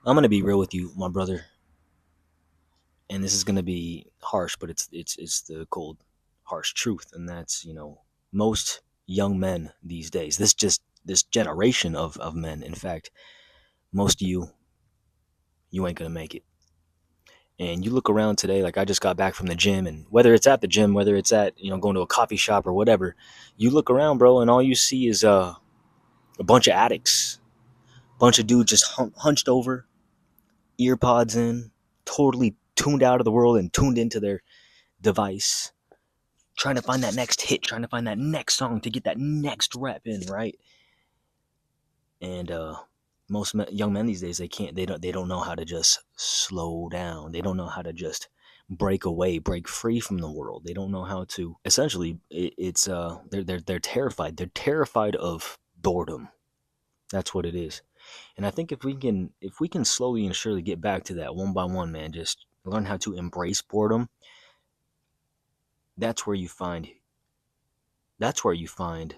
I'm gonna be real with you, my brother, and this is gonna be harsh, but it's the cold, harsh truth, and that's most young men these days. This generation of men. In fact, most of you ain't gonna make it. And you look around today, like I just got back from the gym, and whether it's at the gym, whether it's at going to a coffee shop or whatever, you look around, bro, and all you see is a bunch of addicts, bunch of dudes just hunched over, ear pods in, totally tuned out of the world and tuned into their device, trying to find that next hit, trying to find that next song to get that next rep in, right? And most young men these days, they don't know how to just slow down. They don't know how to just break away, break free from the world. They don't know how to. Essentially, it's they're terrified. They're terrified of boredom. That's what it is. And I think if we can slowly and surely get back to that one by one, man, just learn how to embrace boredom. That's where you find that's where you find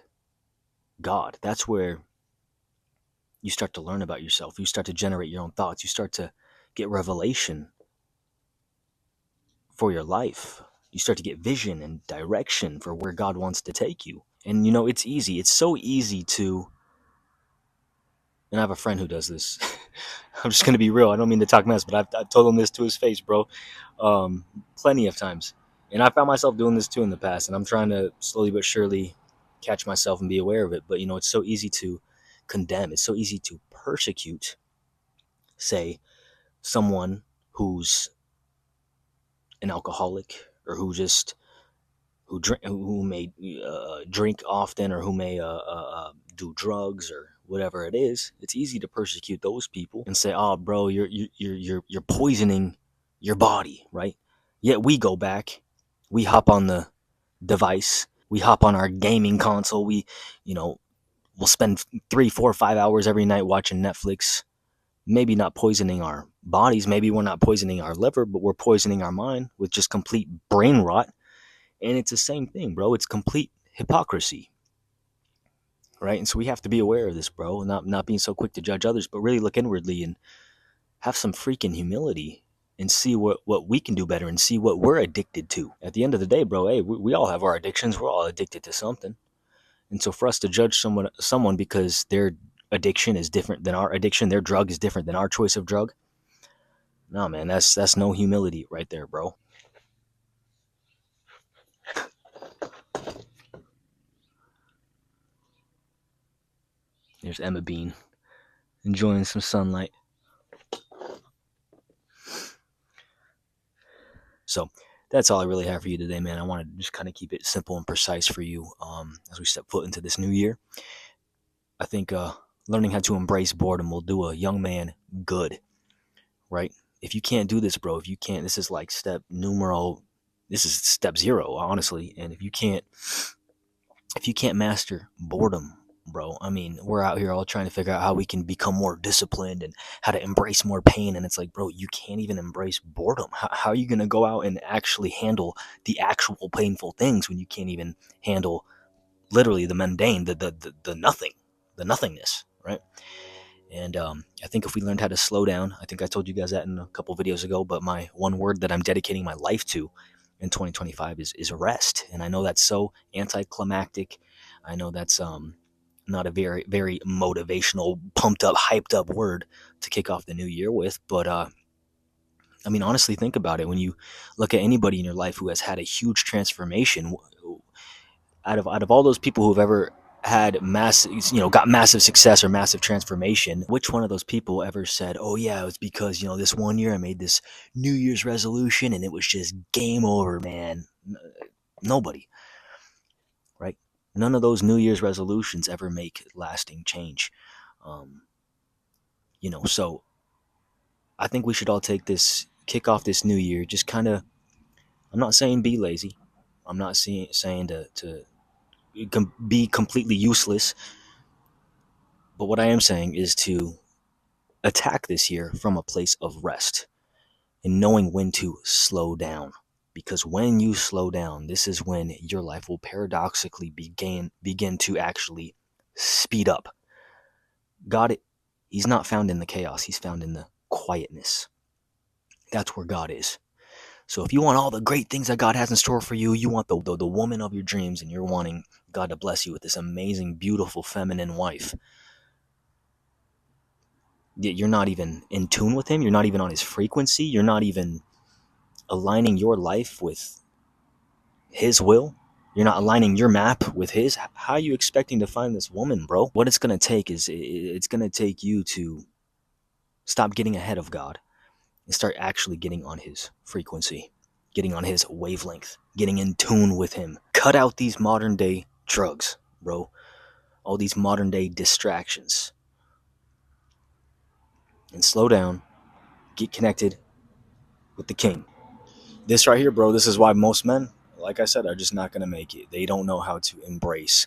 God. That's where you start to learn about yourself. You start to generate your own thoughts. You start to get revelation for your life. You start to get vision and direction for where God wants to take you. And it's easy. It's so easy to, and I have a friend who does this. I'm just going to be real. I don't mean to talk mess, but I've told him this to his face, bro, plenty of times. And I found myself doing this too in the past. And I'm trying to slowly but surely catch myself and be aware of it. But, it's so easy to condemn. It's so easy to persecute, say, someone who's an alcoholic, or who may drink often, or who may do drugs or whatever it is. It's easy to persecute those people and say, "Oh, bro, you're poisoning your body," right? Yet we go back, we hop on the device, we hop on our gaming console, you know, we'll spend 3, 4, 5 hours every night watching Netflix. Maybe not poisoning our bodies, maybe we're not poisoning our liver, but we're poisoning our mind with just complete brain rot. And it's the same thing, bro. It's complete hypocrisy, right? And so we have to be aware of this, bro. Not being so quick to judge others, but really look inwardly and have some freaking humility and see what we can do better and see what we're addicted to. At the end of the day, bro, hey, we all have our addictions. We're all addicted to something. And so for us to judge someone because their addiction is different than our addiction, their drug is different than our choice of drug, no, man, that's no humility right there, bro. There's Emma Bean enjoying some sunlight. So that's all I really have for you today, man. I wanted to just kind of keep it simple and precise for you as we step foot into this new year. I think learning how to embrace boredom will do a young man good, right? If you can't do this, bro, if you can't, this is like this is step zero, honestly. And if you can't master boredom, bro, I mean, we're out here all trying to figure out how we can become more disciplined and how to embrace more pain. And it's like, bro, you can't even embrace boredom. How are you going to go out and actually handle the actual painful things when you can't even handle literally the mundane, the nothing, the nothingness, right? And I think if we learned how to slow down, I think I told you guys that in a couple videos ago, but my one word that I'm dedicating my life to in 2025 is rest. And I know that's so anticlimactic. I know that's not a very, very motivational, pumped up, hyped up word to kick off the new year with. But I mean, honestly, think about it. When you look at anybody in your life who has had a huge transformation, out of all those people who've ever had got massive success or massive transformation, which one of those people ever said, "Oh yeah, it was because this one year I made this New Year's resolution and it was just game over, man"? Nobody, right? None of those New Year's resolutions ever make lasting change. Um, so I think we should all kick off this new year, just kind of. I'm not saying be lazy. I'm not saying to be completely useless. But what I am saying is to attack this year from a place of rest and knowing when to slow down. Because when you slow down, this is when your life will paradoxically begin to actually speed up. God, he's not found in the chaos. He's found in the quietness. That's where God is. So if you want all the great things that God has in store for you, you want the woman of your dreams, and you're wanting God to bless you with this amazing, beautiful, feminine wife, you're not even in tune with him. You're not even on his frequency. You're not even aligning your life with his will. You're not aligning your map with his. How are you expecting to find this woman, bro? What it's going to take is it's going to take you to stop getting ahead of God and start actually getting on his frequency, getting on his wavelength, getting in tune with him. Cut out these modern day drugs, bro. All these modern day distractions. And slow down. Get connected with the king. This right here, bro, this is why most men, like I said, are just not going to make it. They don't know how to embrace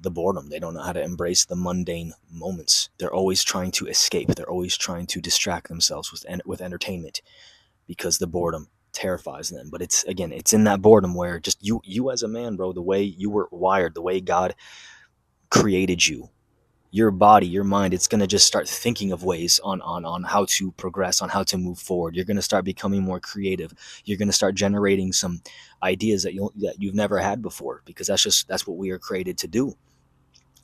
the boredom. They don't know how to embrace the mundane moments. They're always trying to escape. They're always trying to distract themselves with entertainment because the boredom terrifies them. But it's in that boredom where just you as a man, bro, the way you were wired, the way God created you, your body, your mind, it's going to just start thinking of ways on how to progress, on how to move forward. You're going to start becoming more creative. You're going to start generating some ideas that you've never had before, because that's what we are created to do.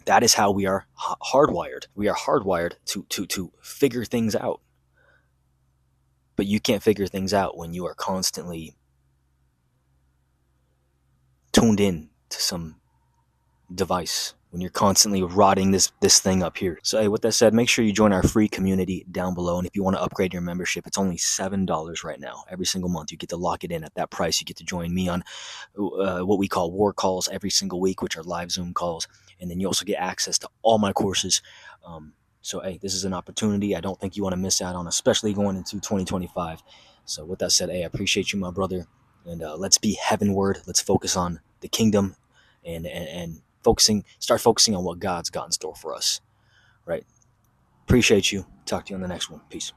That is how we are hardwired. We are hardwired to figure things out. But you can't figure things out when you are constantly tuned in to some device, when you're constantly rotting this thing up here. So hey, with that said, make sure you join our free community down below. And if you want to upgrade your membership, it's only $7 right now. Every single month you get to lock it in at that price. You get to join me on what we call war calls every single week, which are live Zoom calls. And then you also get access to all my courses. So hey, this is an opportunity I don't think you want to miss out on, especially going into 2025. So with that said, hey, I appreciate you, my brother. And let's be heavenward. Let's focus on the kingdom and start focusing on what God's got in store for us. Right? Appreciate you. Talk to you on the next one. Peace.